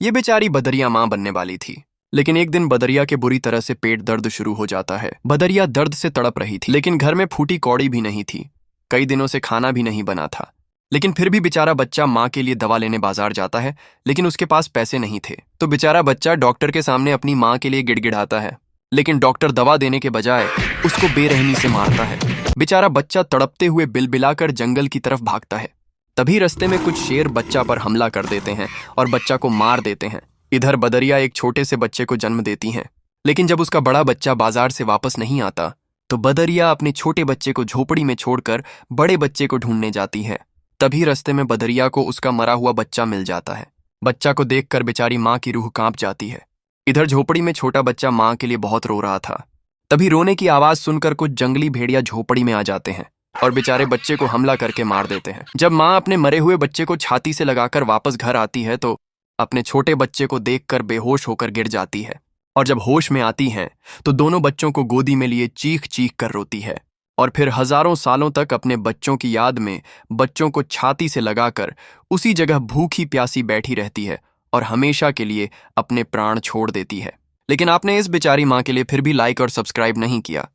ये बेचारी बदरिया माँ बनने वाली थी। लेकिन एक दिन बदरिया के बुरी तरह से पेट दर्द शुरू हो जाता है। बदरिया दर्द से तड़प रही थी, लेकिन घर में फूटी कौड़ी भी नहीं थी। कई दिनों से खाना भी नहीं बना था। लेकिन फिर भी बेचारा बच्चा माँ के लिए दवा लेने बाजार जाता है, लेकिन उसके पास पैसे नहीं थे। तो बेचारा बच्चा डॉक्टर के सामने अपनी माँ के लिए गिड़गिड़ाता है, लेकिन डॉक्टर दवा देने के बजाय उसको बेरहमी से मारता है। बेचारा बच्चा तड़पते हुए बिलबिलाकर जंगल की तरफ भागता है। तभी रास्ते में कुछ शेर बच्चा पर हमला कर देते हैं और बच्चा को मार देते हैं। इधर बदरिया एक छोटे से बच्चे को जन्म देती हैं, लेकिन जब उसका बड़ा बच्चा बाजार से वापस नहीं आता तो बदरिया अपने छोटे बच्चे को झोपड़ी में छोड़कर बड़े बच्चे को ढूंढने जाती है। तभी रास्ते में बदरिया को उसका मरा हुआ बच्चा मिल जाता है। बच्चा को देखकर बेचारी माँ की रूह कांप जाती है। इधर झोपड़ी में छोटा बच्चा माँ के लिए बहुत रो रहा था। तभी रोने की आवाज सुनकर कुछ जंगली भेड़िया झोपड़ी में आ जाते हैं और बेचारे बच्चे को हमला करके मार देते हैं। जब माँ अपने मरे हुए बच्चे को छाती से लगाकर वापस घर आती है तो अपने छोटे बच्चे को देखकर बेहोश होकर गिर जाती है, और जब होश में आती हैं तो दोनों बच्चों को गोदी में लिए चीख चीख कर रोती है। और फिर हजारों सालों तक अपने बच्चों की याद में बच्चों को छाती से लगाकर उसी जगह भूखी प्यासी बैठी रहती है और हमेशा के लिए अपने प्राण छोड़ देती है। लेकिन आपने इस बेचारी माँ के लिए फिर भी लाइक और सब्सक्राइब नहीं किया।